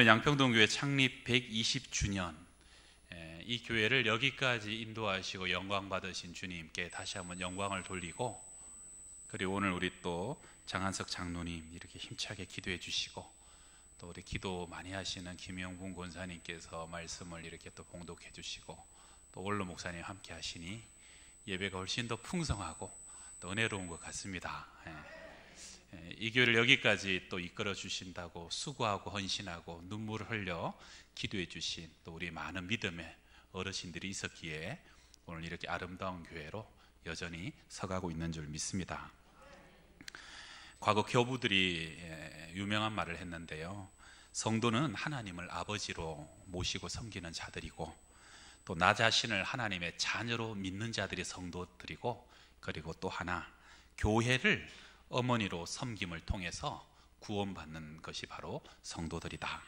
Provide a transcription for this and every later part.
오늘은 양평동교회 창립 120주년, 이 교회를 여기까지 인도하시고 영광 받으신 주님께 다시 한번 영광을 돌리고, 그리고 오늘 우리 또 장한석 장로님 이렇게 힘차게 기도해 주시고, 또 우리 기도 많이 하시는 김영분 권사님께서 말씀을 이렇게 또 봉독해 주시고, 또 원로 목사님 함께 하시니 예배가 훨씬 더 풍성하고 또 은혜로운 것 같습니다. 이 교회를 여기까지 또 이끌어 주신다고 수고하고 헌신하고 눈물을 흘려 기도해 주신 또 우리 많은 믿음의 어르신들이 있었기에 오늘 이렇게 아름다운 교회로 여전히 서가고 있는 줄 믿습니다. 과거 교부들이 유명한 말을 했는데요, 성도는 하나님을 아버지로 모시고 섬기는 자들이고, 또 나 자신을 하나님의 자녀로 믿는 자들이 성도들이고, 그리고 또 하나 교회를 어머니로 섬김을 통해서 구원받는 것이 바로 성도들이다.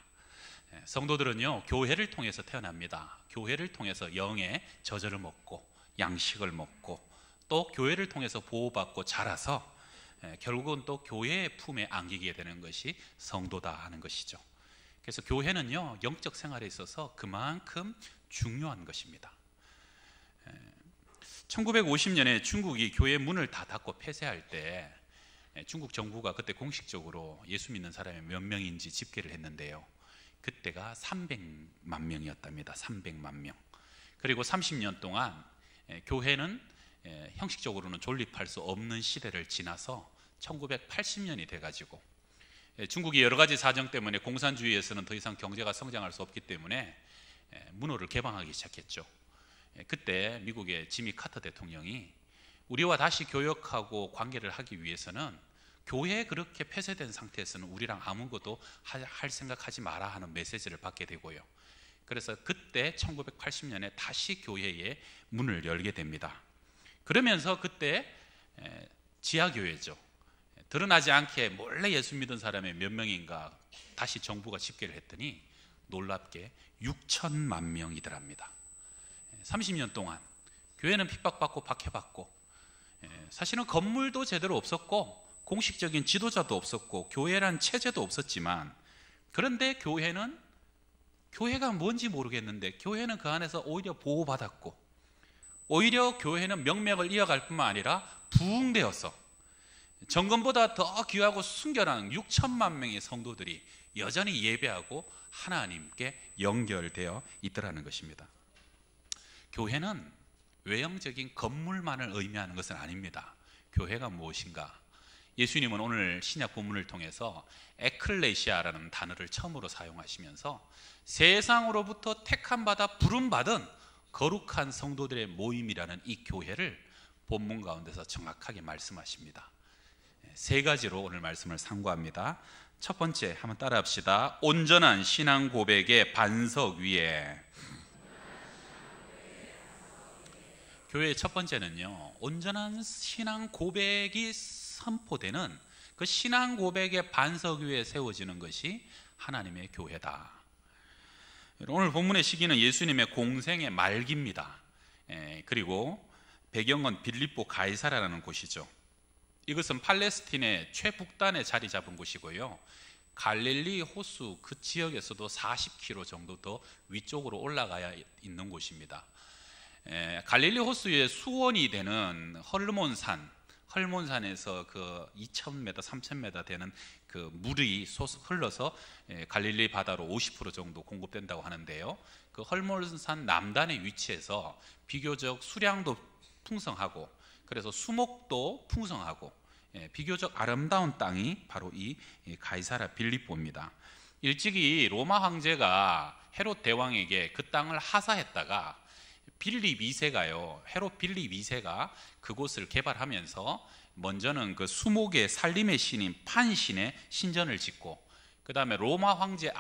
성도들은요, 교회를 통해서 태어납니다. 교회를 통해서 영의 저절을 먹고 양식을 먹고, 또 교회를 통해서 보호받고 자라서 결국은 또 교회의 품에 안기게 되는 것이 성도다 하는 것이죠. 그래서 교회는요, 영적 생활에 있어서 그만큼 중요한 것입니다. 1950년에 중국이 교회 문을 다 닫고 폐쇄할 때 중국 정부가 그때 공식적으로 예수 믿는 사람이 몇 명인지 집계를 했는데요, 그때가 300만 명이었답니다. 300만 명. 그리고 30년 동안 교회는 형식적으로는 존립할 수 없는 시대를 지나서 1980년이 돼가지고, 중국이 여러 가지 사정 때문에 공산주의에서는 더 이상 경제가 성장할 수 없기 때문에 문호를 개방하기 시작했죠. 그때 미국의 지미 카터 대통령이 우리와 다시 교역하고 관계를 하기 위해서는 교회에 그렇게 폐쇄된 상태에서는 우리랑 아무것도 할 생각하지 마라 하는 메시지를 받게 되고요. 그래서 그때 1980년에 다시 교회의 문을 열게 됩니다. 그러면서 그때 지하교회죠, 드러나지 않게 몰래 예수 믿은 사람이 몇 명인가 다시 정부가 집계를 했더니 놀랍게 6천만 명이더랍니다. 30년 동안 교회는 핍박받고 박해받고, 사실은 건물도 제대로 없었고 공식적인 지도자도 없었고 교회란 체제도 없었지만, 그런데 교회가 뭔지 모르겠는데 교회는 그 안에서 오히려 보호받았고, 오히려 교회는 명맥을 이어갈 뿐만 아니라 부흥되어서 정금보다 더 귀하고 순결한 6천만 명의 성도들이 여전히 예배하고 하나님께 연결되어 있더라는 것입니다. 교회는 외형적인 건물만을 의미하는 것은 아닙니다. 교회가 무엇인가? 예수님은 오늘 신약 본문을 통해서 에클레시아라는 단어를 처음으로 사용하시면서 세상으로부터 택함받아 부름받은 거룩한 성도들의 모임이라는 이 교회를 본문 가운데서 정확하게 말씀하십니다. 세 가지로 오늘 말씀을 상고합니다. 첫 번째, 한번 따라 합시다. 온전한 신앙 고백의 반석 위에. 교회의 첫 번째는요, 온전한 신앙 고백이 선포되는 그 신앙 고백의 반석 위에 세워지는 것이 하나님의 교회다. 오늘 본문의 시기는 예수님의 공생의 말기입니다. 그리고 배경은 빌립보 가이사라라는 곳이죠. 이것은 팔레스틴의 최북단에 자리 잡은 곳이고요, 갈릴리 호수 그 지역에서도 40km 정도 더 위쪽으로 올라가야 있는 곳입니다. 갈릴리 호수의 수원이 되는 헐몬산에서 그 2,000m, 3,000m 되는 그 물이 흘러서 갈릴리 바다로 50% 정도 공급된다고 하는데요, 그 헐몬산 남단에 위치해서 비교적 수량도 풍성하고, 그래서 수목도 풍성하고 비교적 아름다운 땅이 바로 이 가이사라 빌립보입니다. 일찍이 로마 황제가 헤롯 대왕에게 그 땅을 하사했다가 빌립 2세가요, 헤롯 빌립 2세가 그곳을 개발하면서 먼저는 그 수목의 살림의 신인 판신의 신전을 짓고, 그 다음에 로마 황제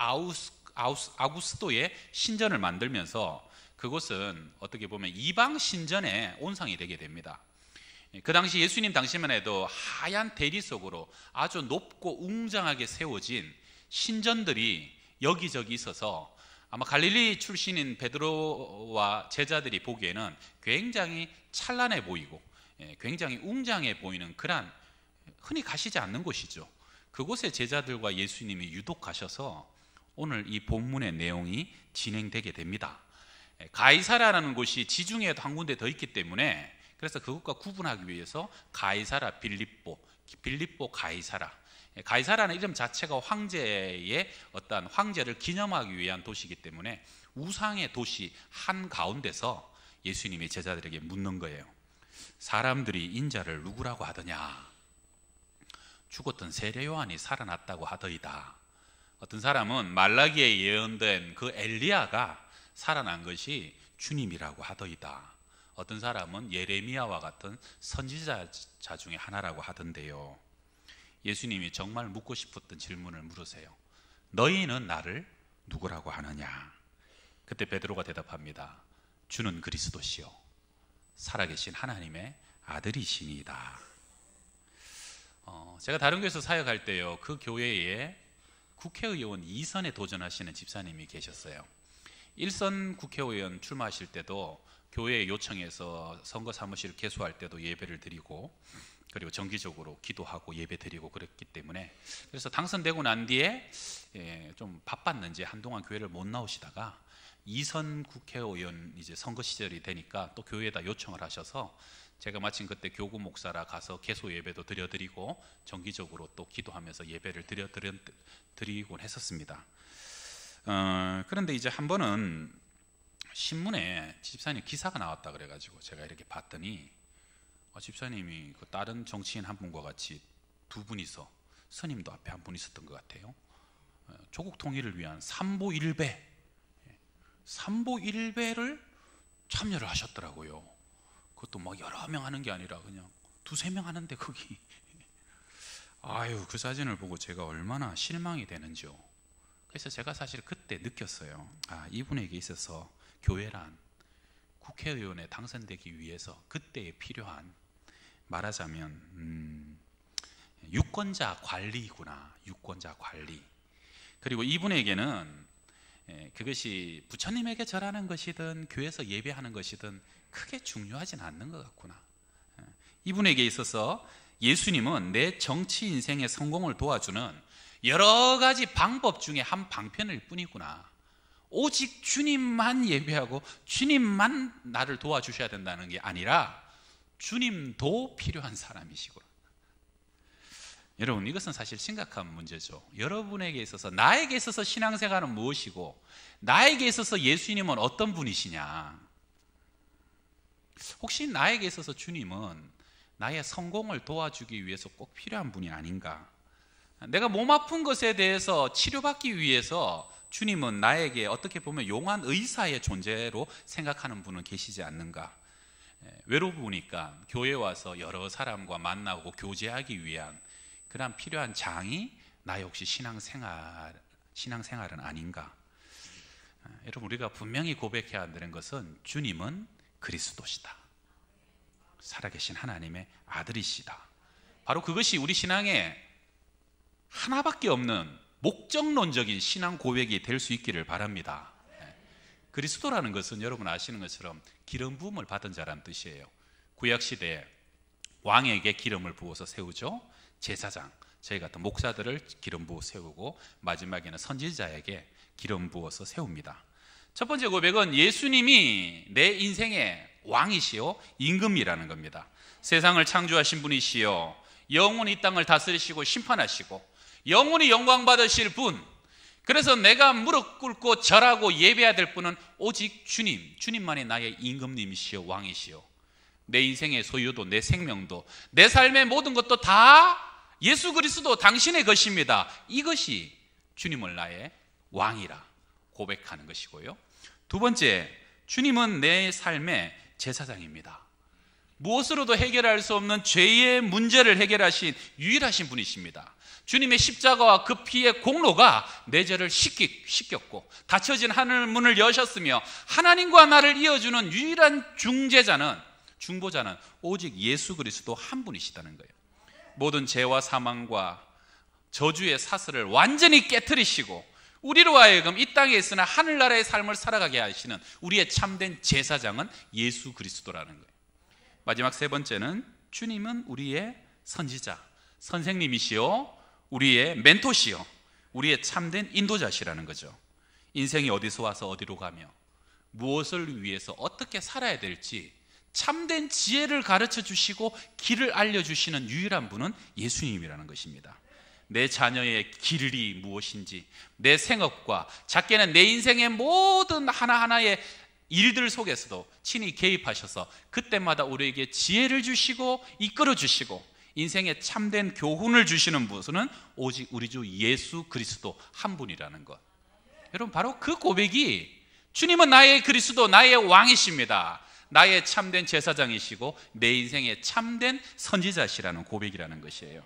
아우구스토의 신전을 만들면서 그곳은 어떻게 보면 이방 신전의 온상이 되게 됩니다. 그 당시 예수님 당시만 해도 하얀 대리 속으로 아주 높고 웅장하게 세워진 신전들이 여기저기 있어서 아마 갈릴리 출신인 베드로와 제자들이 보기에는 굉장히 찬란해 보이고 굉장히 웅장해 보이는 그런 흔히 가시지 않는 곳이죠. 그곳에 제자들과 예수님이 유독 가셔서 오늘 이 본문의 내용이 진행되게 됩니다. 가이사라라는 곳이 지중해에도 한 군데 더 있기 때문에 그래서 그것과 구분하기 위해서 가이사라 빌립보 가이사라. 가이사라는 이름 자체가 황제의 어떤 황제를 기념하기 위한 도시이기 때문에 우상의 도시 한가운데서 예수님이 제자들에게 묻는 거예요. 사람들이 인자를 누구라고 하더냐? 죽었던 세례 요한이 살아났다고 하더이다. 어떤 사람은 말라기에 예언된 그 엘리야가 살아난 것이 주님이라고 하더이다. 어떤 사람은 예레미야와 같은 선지자 중에 하나라고 하던데요. 예수님이 정말 묻고 싶었던 질문을 물으세요. 너희는 나를 누구라고 하느냐? 그때 베드로가 대답합니다. 주는 그리스도시요 살아계신 하나님의 아들이시니이다. 제가 다른 교회에서 사역할 때요, 그 교회에 국회의원 2선에 도전하시는 집사님이 계셨어요. 1선 국회의원 출마하실 때도 교회에 요청해서 선거 사무실 개소할 때도 예배를 드리고, 그리고 정기적으로 기도하고 예배 드리고 그랬기 때문에, 그래서 당선되고 난 뒤에 좀 바빴는지 한동안 교회를 못 나오시다가 2선 국회의원 이제 선거 시절이 되니까 또 교회에다 요청을 하셔서 제가 마침 그때 교구 목사라 가서 개소 예배도 드리고 정기적으로 또 기도하면서 예배를 드리곤 했었습니다. 그런데 이제 한 번은 신문에 집사님 기사가 나왔다 그래가지고 제가 이렇게 봤더니 집사님이 그 다른 정치인 한 분과 같이 두 분이서, 스님도 앞에 한 분 있었던 것 같아요. 조국 통일을 위한 삼보 일배를 참여를 하셨더라고요. 그것도 막 여러 명 하는 게 아니라 그냥 두세 명 하는데 거기. 아유, 그 사진을 보고 제가 얼마나 실망이 되는지요. 그래서 제가 사실 그때 느꼈어요. 이분에게 있어서 교회란 국회의원에 당선되기 위해서 그때에 필요한, 말하자면 유권자 관리구나. 유권자 관리. 그리고 이분에게는 그것이 부처님에게 절하는 것이든 교회에서 예배하는 것이든 크게 중요하진 않는 것 같구나. 이분에게 있어서 예수님은 내 정치 인생의 성공을 도와주는 여러 가지 방법 중에 한 방편일 뿐이구나. 오직 주님만 예배하고 주님만 나를 도와주셔야 된다는 게 아니라 주님도 필요한 사람이시구나. 여러분, 이것은 사실 심각한 문제죠. 여러분에게 있어서, 나에게 있어서 신앙생활은 무엇이고 나에게 있어서 예수님은 어떤 분이시냐? 혹시 나에게 있어서 주님은 나의 성공을 도와주기 위해서 꼭 필요한 분이 아닌가? 내가 몸 아픈 것에 대해서 치료받기 위해서 주님은 나에게 어떻게 보면 용한 의사의 존재로 생각하는 분은 계시지 않는가? 외로우니까 교회에 와서 여러 사람과 만나고 교제하기 위한 그런 필요한 장이 나의 혹시 신앙생활은 아닌가? 여러분, 우리가 분명히 고백해야 되는 것은 주님은 그리스도시다. 살아계신 하나님의 아들이시다. 바로 그것이 우리 신앙에 하나밖에 없는 목적론적인 신앙 고백이 될 수 있기를 바랍니다. 그리스도라는 것은 여러분 아시는 것처럼 기름 부음을 받은 자라는 뜻이에요. 구약시대에 왕에게 기름을 부어서 세우죠. 제사장, 저희 같은 목사들을 기름 부어 세우고 마지막에는 선지자에게 기름 부어서 세웁니다. 첫 번째 고백은 예수님이 내 인생의 왕이시요 임금이라는 겁니다. 세상을 창조하신 분이시요 영원히 이 땅을 다스리시고 심판하시고 영원히 영광 받으실 분. 그래서 내가 무릎 꿇고 절하고 예배해야 될 분은 오직 주님만이 나의 임금님이시요 왕이시요 내 인생의 소유도 내 생명도 내 삶의 모든 것도 다 예수 그리스도 당신의 것입니다. 이것이 주님을 나의 왕이라 고백하는 것이고요. 두 번째, 주님은 내 삶의 제사장입니다. 무엇으로도 해결할 수 없는 죄의 문제를 해결하신 유일하신 분이십니다. 주님의 십자가와 그 피의 공로가 내 죄를 씻겼고 닫혀진 하늘 문을 여셨으며 하나님과 나를 이어주는 유일한 중보자는 오직 예수 그리스도 한 분이시다는 거예요. 모든 죄와 사망과 저주의 사슬을 완전히 깨트리시고 우리로 하여금 이 땅에 있으나 하늘나라의 삶을 살아가게 하시는 우리의 참된 제사장은 예수 그리스도라는 거예요. 마지막 세 번째는 주님은 우리의 선지자, 선생님이시요 우리의 멘토시요 우리의 참된 인도자시라는 거죠. 인생이 어디서 와서 어디로 가며 무엇을 위해서 어떻게 살아야 될지 참된 지혜를 가르쳐 주시고 길을 알려주시는 유일한 분은 예수님이라는 것입니다. 내 자녀의 길이 무엇인지, 내 생업과 작게는 내 인생의 모든 하나하나의 일들 속에서도 친히 개입하셔서 그때마다 우리에게 지혜를 주시고 이끌어 주시고 인생에 참된 교훈을 주시는 분은 오직 우리 주 예수 그리스도 한 분이라는 것. 여러분, 바로 그 고백이 주님은 나의 그리스도, 나의 왕이십니다. 나의 참된 제사장이시고 내 인생의 참된 선지자시라는 고백이라는 것이에요.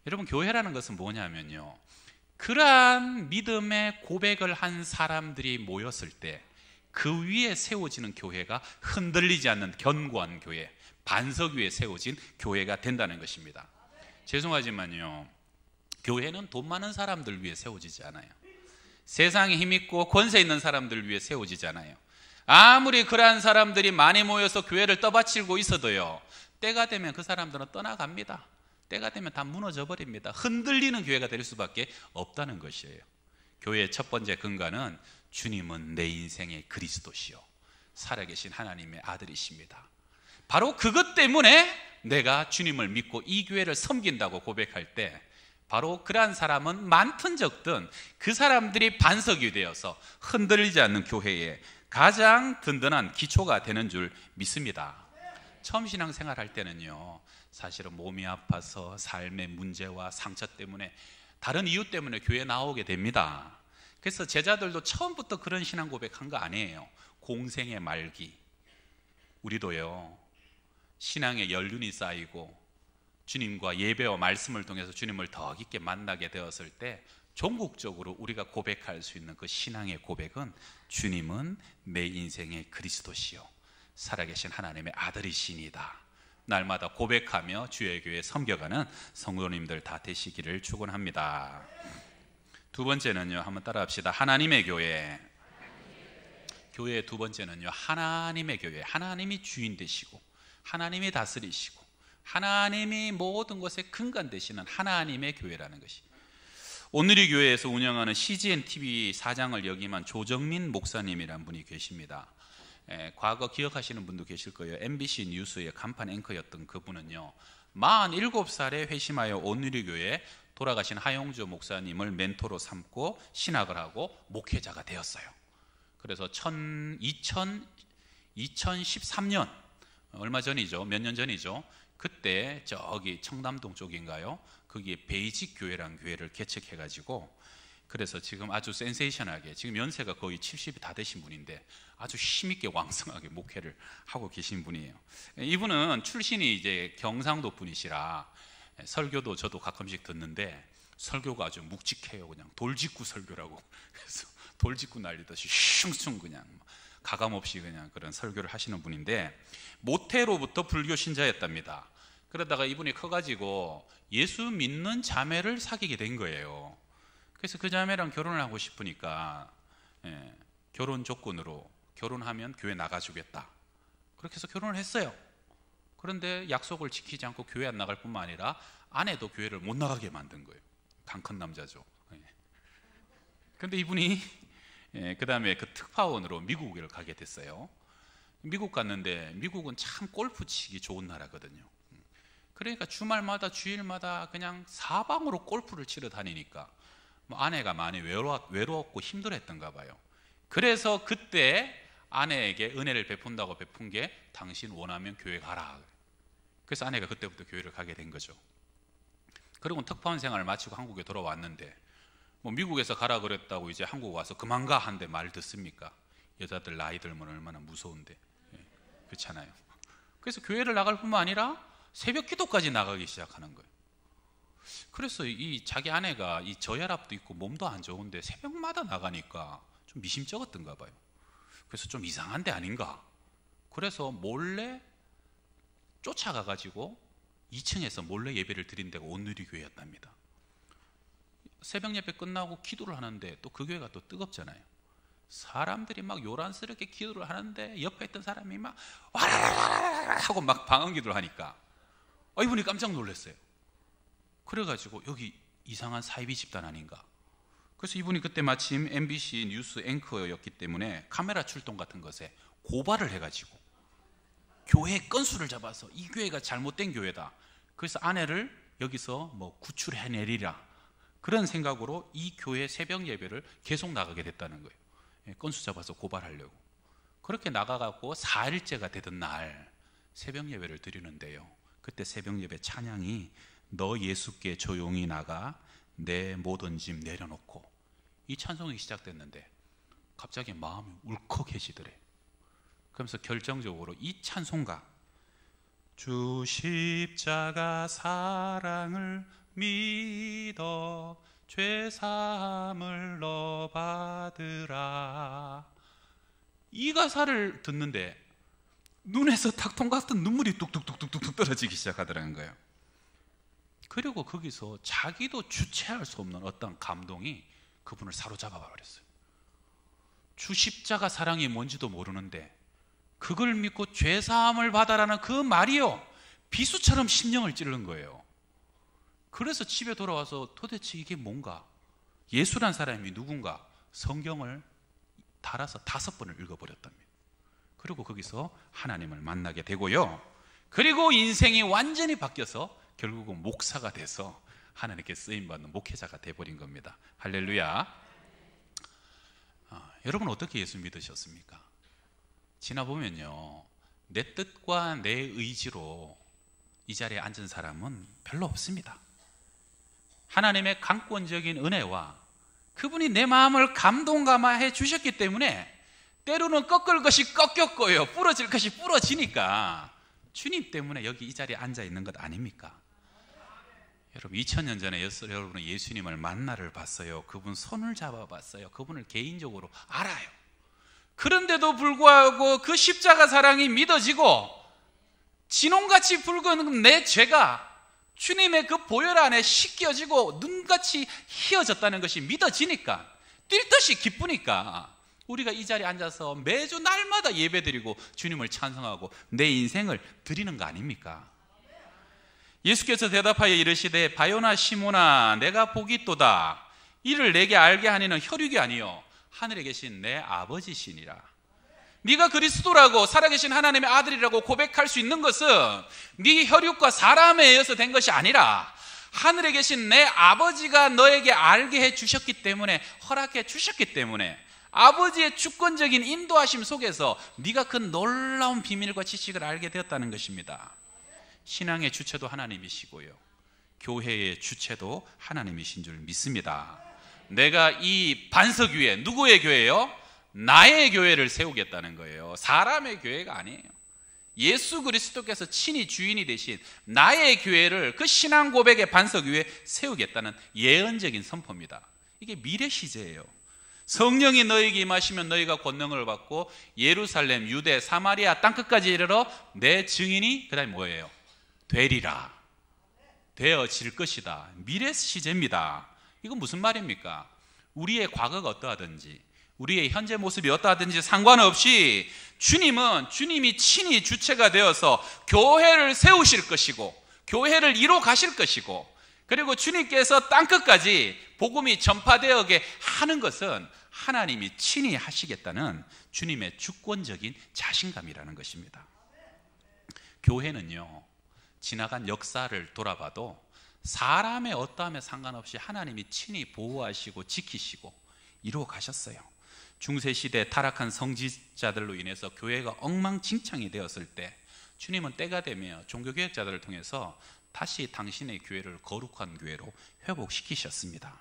여러분, 교회라는 것은 뭐냐면요, 그러한 믿음의 고백을 한 사람들이 모였을 때 그 위에 세워지는 교회가 흔들리지 않는 견고한 교회, 반석 위에 세워진 교회가 된다는 것입니다. 죄송하지만요, 교회는 돈 많은 사람들 위해 세워지지 않아요. 세상에 힘있고 권세 있는 사람들 위해 세워지지 않아요. 아무리 그러한 사람들이 많이 모여서 교회를 떠받치고 있어도요, 때가 되면 그 사람들은 떠나갑니다. 때가 되면 다 무너져 버립니다. 흔들리는 교회가 될 수밖에 없다는 것이에요. 교회의 첫 번째 근간은 주님은 내 인생의 그리스도시요 살아계신 하나님의 아들이십니다. 바로 그것 때문에 내가 주님을 믿고 이 교회를 섬긴다고 고백할 때 바로 그러한 사람은 많든 적든 그 사람들이 반석이 되어서 흔들리지 않는 교회의 가장 든든한 기초가 되는 줄 믿습니다. 처음 신앙생활 할 때는요, 사실은 몸이 아파서 삶의 문제와 상처 때문에 다른 이유 때문에 교회에 나오게 됩니다. 그래서 제자들도 처음부터 그런 신앙 고백한 거 아니에요. 공생의 말기, 우리도요 신앙의 연륜이 쌓이고 주님과 예배와 말씀을 통해서 주님을 더 깊게 만나게 되었을 때 종국적으로 우리가 고백할 수 있는 그 신앙의 고백은 주님은 내 인생의 그리스도시요 살아계신 하나님의 아들이시니다. 날마다 고백하며 주의 교회 섬겨가는 성도님들 다 되시기를 축원합니다. 두 번째는요, 한번 따라합시다. 하나님의 교회. 교회의 두 번째는요, 하나님의 교회. 하나님이 주인 되시고 하나님이 다스리시고 하나님이 모든 것에 근간 되시는 하나님의 교회라는 것이. 오늘의 교회에서 운영하는 CGN TV 사장을 역임한 조정민 목사님이라는 분이 계십니다. 과거 기억하시는 분도 계실 거예요. MBC 뉴스의 간판 앵커였던 그분은요, 47살에 회심하여 오늘의 교회에 돌아가신 하용조 목사님을 멘토로 삼고 신학을 하고 목회자가 되었어요. 그래서 2013년 얼마 전이죠, 몇 년 전이죠. 그때 저기 청담동 쪽인가요? 거기에 베이직 교회라는 교회를 개척해가지고, 그래서 지금 아주 센세이션하게, 지금 연세가 거의 70이 다 되신 분인데 아주 힘있게 왕성하게 목회를 하고 계신 분이에요. 이분은 출신이 이제 경상도 분이시라 설교도 저도 가끔씩 듣는데 설교가 아주 묵직해요. 그냥 돌직구 설교라고. 그래서 돌직구 날리듯이 슝슝 그냥 가감없이 그냥 그런 설교를 하시는 분인데, 모태로부터 불교 신자였답니다. 그러다가 이분이 커가지고 예수 믿는 자매를 사귀게 된 거예요. 그래서 그 자매랑 결혼을 하고 싶으니까 결혼 조건으로 결혼하면 교회 나가주겠다, 그렇게 해서 결혼을 했어요. 그런데 약속을 지키지 않고 교회 안 나갈 뿐만 아니라 아내도 교회를 못 나가게 만든 거예요. 강 큰 남자죠. 그런데 이분이 그 다음에 그 특파원으로 미국을 가게 됐어요. 미국 갔는데 미국은 참 골프 치기 좋은 나라거든요. 그러니까 주말마다 주일마다 그냥 사방으로 골프를 치러 다니니까 뭐 아내가 많이 외로웠고 힘들었던가 봐요. 그래서 그때 아내에게 은혜를 베푼다고 베푼 게 당신 원하면 교회 가라. 그래서 아내가 그때부터 교회를 가게 된 거죠. 그리고 특파원 생활을 마치고 한국에 돌아왔는데 뭐 미국에서 가라 그랬다고 이제 한국 와서 그만 가 한데 말 듣습니까? 여자들 나이 들면 얼마나 무서운데. 그렇잖아요. 그래서 교회를 나갈 뿐만 아니라 새벽 기도까지 나가기 시작하는 거예요. 그래서 이 자기 아내가 이 저혈압도 있고 몸도 안 좋은데 새벽마다 나가니까 좀 미심쩍었던가 봐요. 그래서 좀 이상한 데 아닌가. 그래서 몰래 쫓아가가지고 2층에서 몰래 예배를 드린 데가 온누리 교회였답니다. 새벽 예배 끝나고 기도를 하는데 또 그 교회가 또 뜨겁잖아요. 사람들이 막 요란스럽게 기도를 하는데 옆에 있던 사람이 막 와라라라라 하고 막 방언 기도를 하니까 이분이 깜짝 놀랐어요. 그래가지고 여기 이상한 사이비 집단 아닌가. 그래서 이분이 그때 마침 MBC 뉴스 앵커였기 때문에 카메라 출동 같은 것에 고발을 해가지고 교회 건수를 잡아서 이 교회가 잘못된 교회다. 그래서 아내를 여기서 뭐 구출해내리라, 그런 생각으로 이 교회 새벽 예배를 계속 나가게 됐다는 거예요. 건수 잡아서 고발하려고. 그렇게 나가갖고 4일째가 되던 날 새벽 예배를 드리는데요, 그때 새벽 예배 찬양이 너 예수께 조용히 나가 내 모든 짐 내려놓고, 이 찬송이 시작됐는데 갑자기 마음이 울컥해지더래. 그러면서 결정적으로 이 찬송가, 주 십자가 사랑을 믿어 죄사함을 너 받으라, 이 가사를 듣는데 눈에서 탁통 같은 눈물이 뚝뚝뚝뚝뚝 떨어지기 시작하더라는 거예요. 그리고 거기서 자기도 주체할 수 없는 어떤 감동이 그분을 사로잡아 버렸어요. 주 십자가 사랑이 뭔지도 모르는데 그걸 믿고 죄사함을 받아라는 그 말이요, 비수처럼 심령을 찌르는 거예요. 그래서 집에 돌아와서 도대체 이게 뭔가, 예수란 사람이 누군가 성경을 달아서 5번을 읽어버렸답니다. 그리고 거기서 하나님을 만나게 되고요, 그리고 인생이 완전히 바뀌어서 결국은 목사가 돼서 하나님께 쓰임받는 목회자가 돼버린 겁니다. 할렐루야. 여러분 어떻게 예수 믿으셨습니까? 지나보면요, 내 뜻과 내 의지로 이 자리에 앉은 사람은 별로 없습니다. 하나님의 강권적인 은혜와 그분이 내 마음을 감동감화해 주셨기 때문에 때로는 꺾을 것이 꺾였고요, 부러질 것이 부러지니까 주님 때문에 여기 이 자리에 앉아 있는 것 아닙니까? 여러분 2000년 전에 여러분은 예수님을 만나를 봤어요. 그분 손을 잡아봤어요. 그분을 개인적으로 알아요. 그런데도 불구하고 그 십자가 사랑이 믿어지고 진홍같이 붉은 내 죄가 주님의 그 보혈 안에 씻겨지고 눈같이 희어졌다는 것이 믿어지니까, 뛸 듯이 기쁘니까 우리가 이 자리에 앉아서 매주 날마다 예배드리고 주님을 찬송하고 내 인생을 드리는 거 아닙니까? 예수께서 대답하여 이르시되 바요나 시몬아 내가 복이 있도다. 이를 내게 알게 하니는 혈육이 아니요 하늘에 계신 내 아버지시니라. 네가 그리스도라고 살아계신 하나님의 아들이라고 고백할 수 있는 것은 네 혈육과 사람에 의해서 된 것이 아니라 하늘에 계신 내 아버지가 너에게 알게 해 주셨기 때문에, 허락해 주셨기 때문에, 아버지의 주권적인 인도하심 속에서 네가 그 놀라운 비밀과 지식을 알게 되었다는 것입니다. 신앙의 주체도 하나님이시고요, 교회의 주체도 하나님이신 줄 믿습니다. 내가 이 반석 위에, 누구의 교회요? 나의 교회를 세우겠다는 거예요. 사람의 교회가 아니에요. 예수 그리스도께서 친히 주인이 되신 나의 교회를 그 신앙 고백의 반석 위에 세우겠다는 예언적인 선포입니다. 이게 미래 시제예요. 성령이 너에게 임하시면 너희가 권능을 받고 예루살렘, 유대, 사마리아 땅끝까지 이르러 내 증인이, 그 다음에 뭐예요? 되리라. 되어질 것이다. 미래 시제입니다. 이건 무슨 말입니까? 우리의 과거가 어떠하든지 우리의 현재 모습이 어떠하든지 상관없이 주님이 친히 주체가 되어서 교회를 세우실 것이고 교회를 이뤄 가실 것이고, 그리고 주님께서 땅끝까지 복음이 전파되게 하는 것은 하나님이 친히 하시겠다는 주님의 주권적인 자신감이라는 것입니다. 교회는요, 지나간 역사를 돌아봐도 사람의 어떠함에 상관없이 하나님이 친히 보호하시고 지키시고 이루어 가셨어요. 중세시대 타락한 성직자들로 인해서 교회가 엉망진창이 되었을 때 주님은 때가 되며 종교개혁자들을 통해서 다시 당신의 교회를 거룩한 교회로 회복시키셨습니다.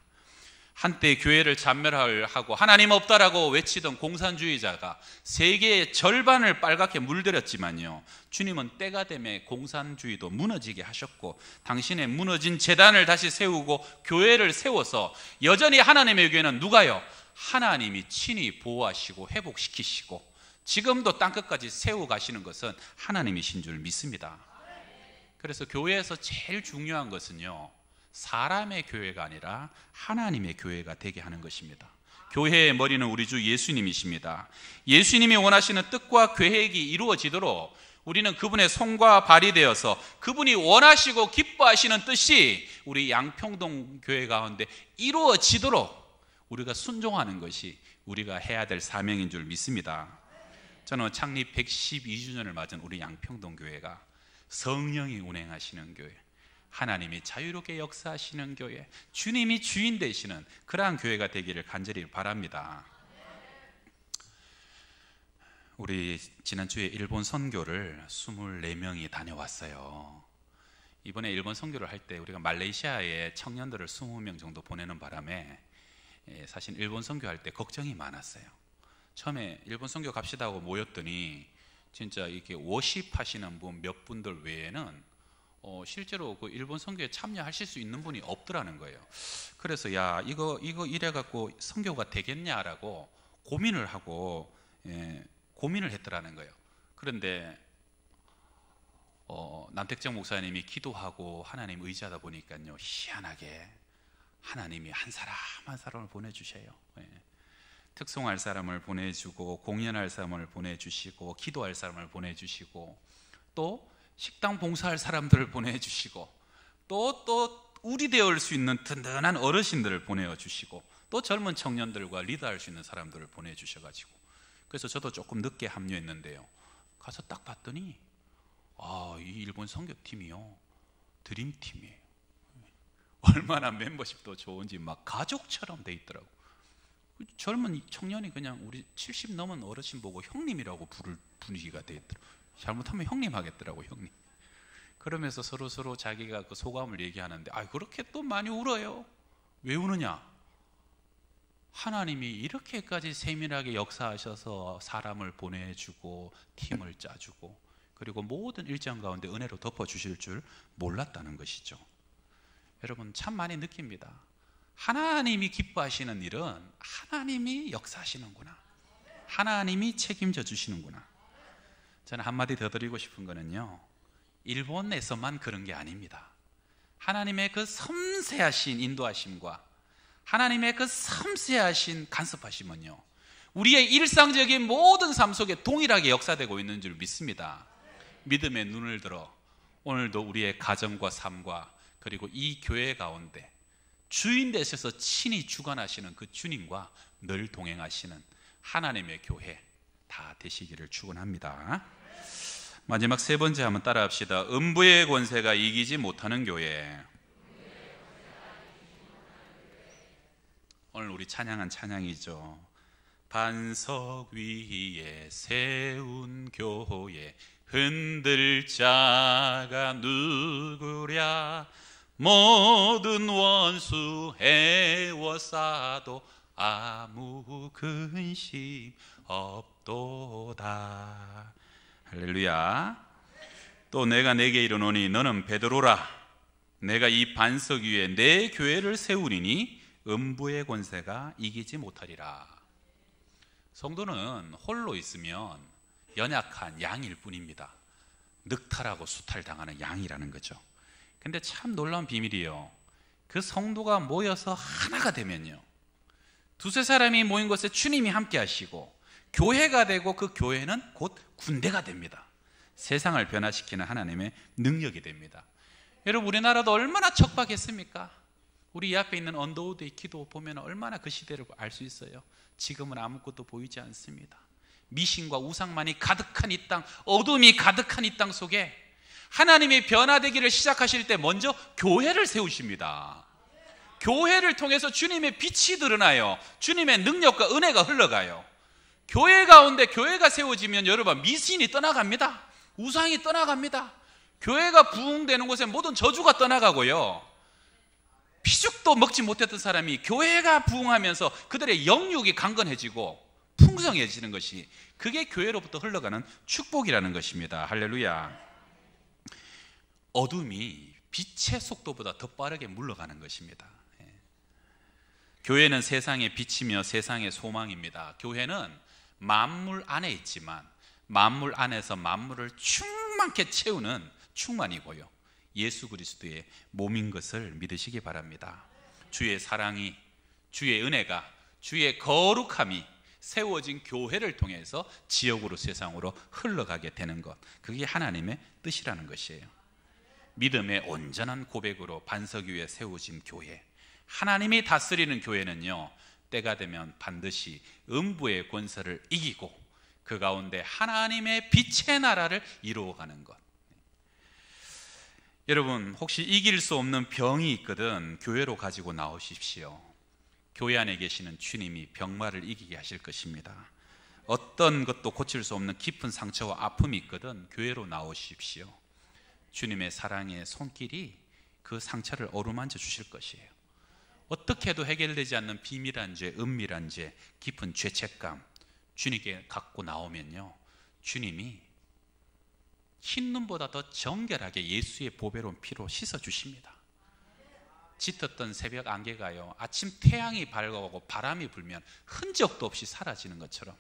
한때 교회를 잔멸하고 하나님 없다라고 외치던 공산주의자가 세계의 절반을 빨갛게 물들였지만요, 주님은 때가 되며 공산주의도 무너지게 하셨고 당신의 무너진 재단을 다시 세우고 교회를 세워서 여전히 하나님의 교회는 누가요? 하나님이 친히 보호하시고 회복시키시고 지금도 땅끝까지 세워가시는 것은 하나님이신 줄 믿습니다. 그래서 교회에서 제일 중요한 것은요, 사람의 교회가 아니라 하나님의 교회가 되게 하는 것입니다. 교회의 머리는 우리 주 예수님이십니다. 예수님이 원하시는 뜻과 계획이 이루어지도록 우리는 그분의 손과 발이 되어서 그분이 원하시고 기뻐하시는 뜻이 우리 양평동 교회 가운데 이루어지도록 우리가 순종하는 것이 우리가 해야 될 사명인 줄 믿습니다. 저는 창립 112주년을 맞은 우리 양평동 교회가 성령이 운행하시는 교회, 하나님이 자유롭게 역사하시는 교회, 주님이 주인 되시는 그러한 교회가 되기를 간절히 바랍니다. 우리 지난주에 일본 선교를 24명이 다녀왔어요. 이번에 일본 선교를 할 때 우리가 말레이시아에 청년들을 20명 정도 보내는 바람에 사실 일본 선교할 때 걱정이 많았어요. 처음에 일본 선교 갑시다 하고 모였더니 진짜 이렇게 워십 하시는 분 몇 분들 외에는 실제로 그 일본 선교에 참여하실 수 있는 분이 없더라는 거예요. 그래서 야 이거 이래 갖고 선교가 되겠냐라고 고민을 하고 고민을 했더라는 거예요. 그런데 남택정 목사님이 기도하고 하나님 의지하다 보니까요, 희한하게 하나님이 한 사람 한 사람을 보내주셔요. 특송할 사람을 보내주고, 공연할 사람을 보내주시고, 기도할 사람을 보내주시고, 또 식당 봉사할 사람들을 보내주시고, 또 우리 되어올 수 있는 든든한 어르신들을 보내주시고, 또 젊은 청년들과 리더할 수 있는 사람들을 보내주셔가지고, 그래서 저도 조금 늦게 합류했는데요, 가서 딱 봤더니 이 일본 선교팀이요, 드림팀이에요. 얼마나 멤버십도 좋은지 막 가족처럼 돼 있더라고. 젊은 청년이 그냥 우리 70 넘은 어르신 보고 형님이라고 부를 분위기가 돼 있더라고. 잘못하면 형님 하겠더라고, 형님. 그러면서 서로 자기가 그 소감을 얘기하는데, 그렇게 또 많이 울어요. 왜 우느냐? 하나님이 이렇게까지 세밀하게 역사하셔서 사람을 보내주고 팀을 짜주고, 그리고 모든 일정 가운데 은혜로 덮어주실 줄 몰랐다는 것이죠. 여러분, 참 많이 느낍니다. 하나님이 기뻐하시는 일은 하나님이 역사하시는구나, 하나님이 책임져 주시는구나. 저는 한마디 더 드리고 싶은 거는요, 일본에서만 그런 게 아닙니다. 하나님의 그 섬세하신 인도하심과 하나님의 그 섬세하신 간섭하심은요, 우리의 일상적인 모든 삶 속에 동일하게 역사되고 있는 줄 믿습니다. 믿음의 눈을 들어 오늘도 우리의 가정과 삶과 그리고 이 교회 가운데 주인 되셔서 친히 주관하시는 그 주님과 늘 동행하시는 하나님의 교회 다 되시기를 축원합니다. 마지막 세 번째 한번 따라합시다. 음부의 권세가 이기지 못하는 교회. 오늘 우리 찬양한 찬양이죠. 반석 위에 세운 교회, 흔들 자가 누구랴. 모든 원수 애워싸도 아무 근심 없도다. 할렐루야. 또 내가 내게 이르노니 너는 베드로라. 내가 이 반석 위에 내 교회를 세우리니 음부의 권세가 이기지 못하리라. 성도는 홀로 있으면 연약한 양일 뿐입니다. 늑탈하고 수탈당하는 양이라는 거죠. 근데 참 놀라운 비밀이에요. 그 성도가 모여서 하나가 되면요, 두세 사람이 모인 곳에 주님이 함께 하시고 교회가 되고, 그 교회는 곧 군대가 됩니다. 세상을 변화시키는 하나님의 능력이 됩니다. 여러분, 우리나라도 얼마나 척박했습니까? 우리 이 앞에 있는 언더우드의 기도 보면 얼마나 그 시대를 알 수 있어요. 지금은 아무것도 보이지 않습니다. 미신과 우상만이 가득한 이 땅, 어둠이 가득한 이 땅 속에 하나님이 변화되기를 시작하실 때 먼저 교회를 세우십니다. 교회를 통해서 주님의 빛이 드러나요. 주님의 능력과 은혜가 흘러가요. 교회 가운데 교회가 세워지면 여러분, 미신이 떠나갑니다. 우상이 떠나갑니다. 교회가 부흥되는 곳에 모든 저주가 떠나가고요, 피죽도 먹지 못했던 사람이 교회가 부흥하면서 그들의 영육이 강건해지고 풍성해지는 것이, 그게 교회로부터 흘러가는 축복이라는 것입니다. 할렐루야. 어둠이 빛의 속도보다 더 빠르게 물러가는 것입니다. 교회는 세상의 빛이며 세상의 소망입니다. 교회는 만물 안에 있지만 만물 안에서 만물을 충만케 채우는 충만이고요, 예수 그리스도의 몸인 것을 믿으시기 바랍니다. 주의 사랑이, 주의 은혜가, 주의 거룩함이 세워진 교회를 통해서 지역으로, 세상으로 흘러가게 되는 것, 그게 하나님의 뜻이라는 것이에요. 믿음의 온전한 고백으로 반석 위에 세워진 교회, 하나님이 다스리는 교회는요, 때가 되면 반드시 음부의 권세를 이기고 그 가운데 하나님의 빛의 나라를 이루어가는 것. 여러분, 혹시 이길 수 없는 병이 있거든 교회로 가지고 나오십시오. 교회 안에 계시는 주님이 병마를 이기게 하실 것입니다. 어떤 것도 고칠 수 없는 깊은 상처와 아픔이 있거든 교회로 나오십시오. 주님의 사랑의 손길이 그 상처를 어루만져 주실 것이에요. 어떻게 해도 해결되지 않는 비밀한 죄, 은밀한 죄, 깊은 죄책감 주님께 갖고 나오면요, 주님이 흰 눈보다 더 정결하게 예수의 보배로운 피로 씻어주십니다. 짙었던 새벽 안개가요, 아침 태양이 밝아오고 바람이 불면 흔적도 없이 사라지는 것처럼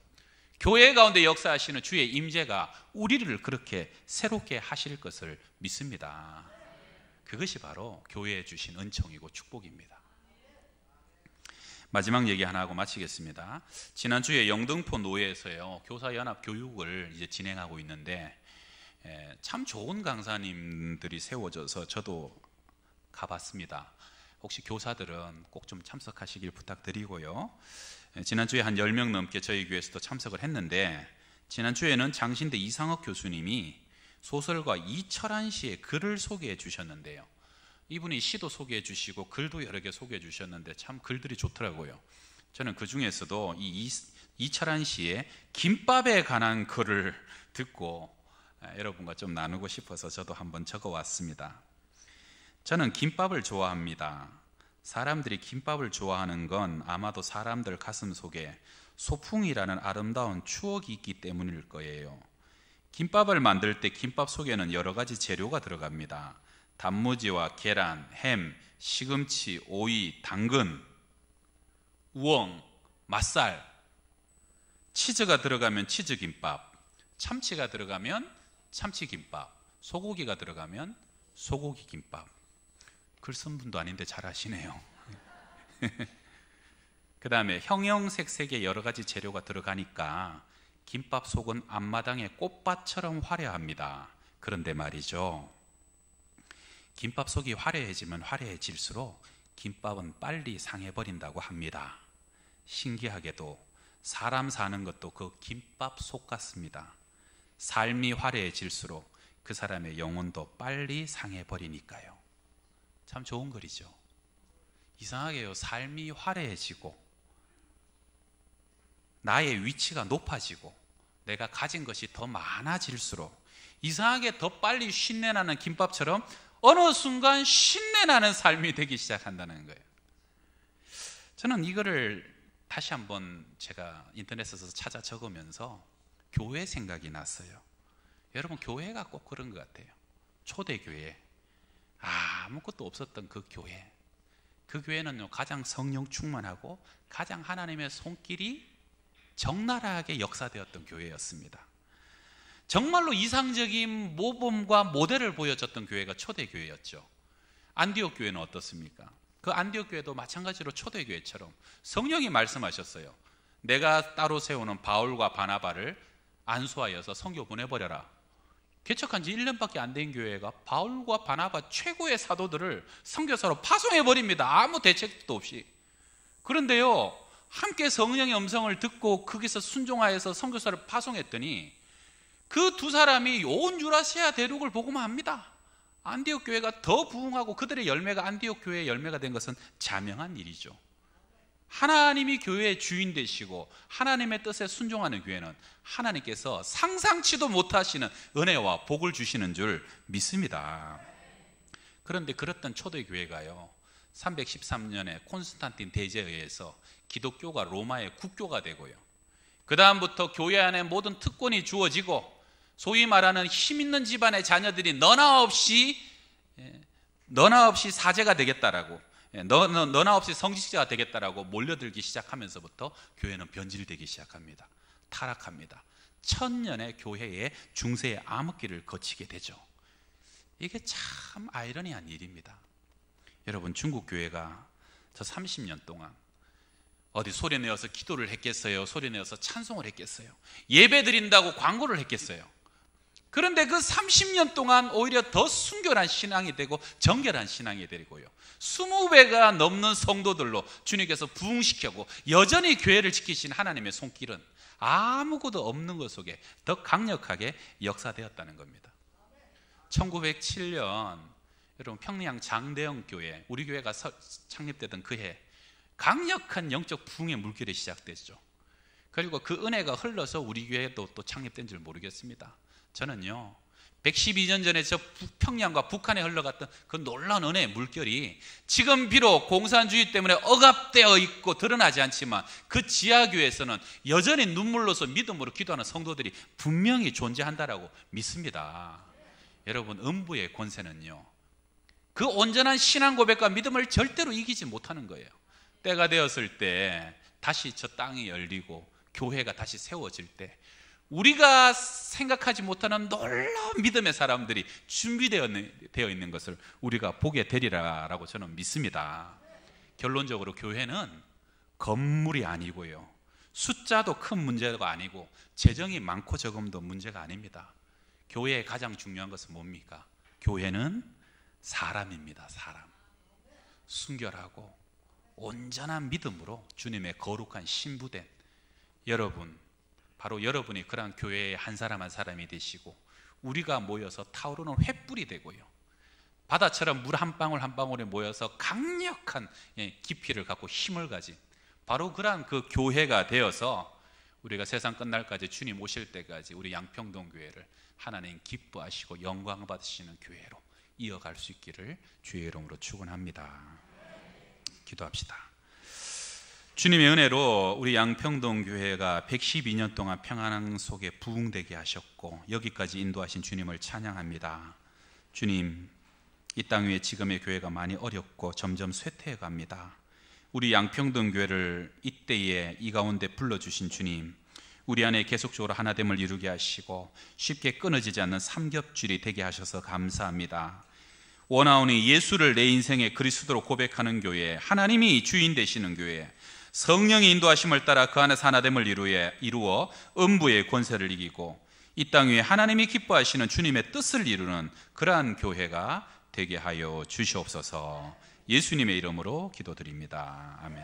교회 가운데 역사하시는 주의 임재가 우리를 그렇게 새롭게 하실 것을 믿습니다. 그것이 바로 교회에 주신 은총이고 축복입니다. 마지막 얘기 하나 하고 마치겠습니다. 지난주에 영등포 노회에서요, 교사연합 교육을 이제 진행하고 있는데 참 좋은 강사님들이 세워져서 저도 가봤습니다. 혹시 교사들은 꼭 좀 참석하시길 부탁드리고요. 지난주에 한 10명 넘게 저희 교회에서도 참석을 했는데, 지난주에는 장신대 이상학 교수님이 소설가 이철한 씨의 글을 소개해 주셨는데요, 이분이 시도 소개해 주시고 글도 여러 개 소개해 주셨는데 참 글들이 좋더라고요. 저는 그 중에서도 이철한 씨의 김밥에 관한 글을 듣고 여러분과 좀 나누고 싶어서 저도 한번 적어왔습니다. 저는 김밥을 좋아합니다. 사람들이 김밥을 좋아하는 건 아마도 사람들 가슴 속에 소풍이라는 아름다운 추억이 있기 때문일 거예요. 김밥을 만들 때 김밥 속에는 여러 가지 재료가 들어갑니다. 단무지와 계란, 햄, 시금치, 오이, 당근, 우엉, 맛살, 치즈가 들어가면 치즈김밥, 참치가 들어가면 참치김밥, 소고기가 들어가면 소고기김밥. 글 쓴 분도 아닌데 잘 아시네요. 그 다음에 형형색색의 여러 가지 재료가 들어가니까 김밥 속은 앞마당의 꽃밭처럼 화려합니다. 그런데 말이죠, 김밥 속이 화려해지면 화려해질수록 김밥은 빨리 상해버린다고 합니다. 신기하게도 사람 사는 것도 그 김밥 속 같습니다. 삶이 화려해질수록 그 사람의 영혼도 빨리 상해버리니까요. 참 좋은 글이죠. 이상하게요, 삶이 화려해지고 나의 위치가 높아지고 내가 가진 것이 더 많아질수록 이상하게 더 빨리 신내나는 김밥처럼 어느 순간 신내나는 삶이 되기 시작한다는 거예요. 저는 이거를 다시 한번 제가 인터넷에서 찾아 적으면서 교회 생각이 났어요. 여러분, 교회가 꼭 그런 것 같아요. 초대교회, 아무것도 없었던 그 교회, 그 교회는요, 가장 성령 충만하고 가장 하나님의 손길이 적나라하게 역사되었던 교회였습니다. 정말로 이상적인 모범과 모델을 보여줬던 교회가 초대교회였죠. 안디옥 교회는 어떻습니까? 그 안디옥 교회도 마찬가지로 초대교회처럼 성령이 말씀하셨어요. 내가 따로 세우는 바울과 바나바를 안수하여서 선교 보내버려라. 개척한 지 1년밖에 안 된 교회가 바울과 바나바 최고의 사도들을 선교사로 파송해버립니다. 아무 대책도 없이. 그런데요, 함께 성령의 음성을 듣고 거기서 순종하여서 선교사를 파송했더니 그 두 사람이 온 유라시아 대륙을 복음화 합니다. 안디옥 교회가 더 부흥하고 그들의 열매가 안디옥 교회의 열매가 된 것은 자명한 일이죠. 하나님이 교회의 주인 되시고 하나님의 뜻에 순종하는 교회는 하나님께서 상상치도 못하시는 은혜와 복을 주시는 줄 믿습니다. 그런데 그랬던 초대교회가요, 313년에 콘스탄틴 대제에 의해서 기독교가 로마의 국교가 되고요, 그 다음부터 교회 안에 모든 특권이 주어지고 소위 말하는 힘 있는 집안의 자녀들이 너나 없이 사제가 되겠다라고, 너나 없이 성직자가 되겠다라고 몰려들기 시작하면서부터 교회는 변질되기 시작합니다. 타락합니다. 1000년의 교회의 중세의 암흑기를 거치게 되죠. 이게 참 아이러니한 일입니다. 여러분, 중국 교회가 저 30년 동안 어디 소리내어서 기도를 했겠어요? 소리내어서 찬송을 했겠어요? 예배 드린다고 광고를 했겠어요? 그런데 그 30년 동안 오히려 더 순결한 신앙이 되고 정결한 신앙이 되고요, 20배가 넘는 성도들로 주님께서 부흥시키고 여전히 교회를 지키신 하나님의 손길은 아무것도 없는 것 속에 더 강력하게 역사되었다는 겁니다. 1907년 여러분 평양 장대영 교회, 우리 교회가 창립되던 그해 강력한 영적 부흥의 물결이 시작됐죠. 그리고 그 은혜가 흘러서 우리 교회도 또 창립된 줄 모르겠습니다. 저는요 112년 전에 저 평양과 북한에 흘러갔던 그 놀라운 은혜의 물결이 지금 비록 공산주의 때문에 억압되어 있고 드러나지 않지만 그 지하교회에서는 여전히 눈물로서 믿음으로 기도하는 성도들이 분명히 존재한다라고 믿습니다. 여러분, 음부의 권세는요 그 온전한 신앙 고백과 믿음을 절대로 이기지 못하는 거예요. 때가 되었을 때 다시 저 땅이 열리고 교회가 다시 세워질 때 우리가 생각하지 못하는 놀라운 믿음의 사람들이 준비되어 있는 것을 우리가 보게 되리라라고 저는 믿습니다. 결론적으로 교회는 건물이 아니고요, 숫자도 큰 문제가 아니고 재정이 많고 적음도 문제가 아닙니다. 교회의 가장 중요한 것은 뭡니까? 교회는 사람입니다. 사람. 순결하고 온전한 믿음으로 주님의 거룩한 신부된 여러분, 바로 여러분이 그러한 교회의 한 사람 한 사람이 되시고 우리가 모여서 타오르는 횃불이 되고요, 바다처럼 물 한 방울 한 방울에 모여서 강력한 깊이를 갖고 힘을 가진 바로 그러한 그 교회가 되어서 우리가 세상 끝날까지 주님 오실 때까지 우리 양평동 교회를 하나님 기뻐하시고 영광 받으시는 교회로 이어갈 수 있기를 주의 이름으로 축원합니다. 기도합시다. 주님의 은혜로 우리 양평동 교회가 112년 동안 평안 속에 부흥되게 하셨고 여기까지 인도하신 주님을 찬양합니다. 주님, 이 땅 위에 지금의 교회가 많이 어렵고 점점 쇠퇴해 갑니다. 우리 양평동 교회를 이때에 이 가운데 불러주신 주님, 우리 안에 계속적으로 하나됨을 이루게 하시고 쉽게 끊어지지 않는 삼겹줄이 되게 하셔서 감사합니다. 원하오니 예수를 내 인생의 그리스도로 고백하는 교회, 하나님이 주인 되시는 교회, 성령의 인도하심을 따라 그 안에서 하나됨을 이루어 음부의 권세를 이기고 이 땅 위에 하나님이 기뻐하시는 주님의 뜻을 이루는 그러한 교회가 되게 하여 주시옵소서. 예수님의 이름으로 기도드립니다. 아멘.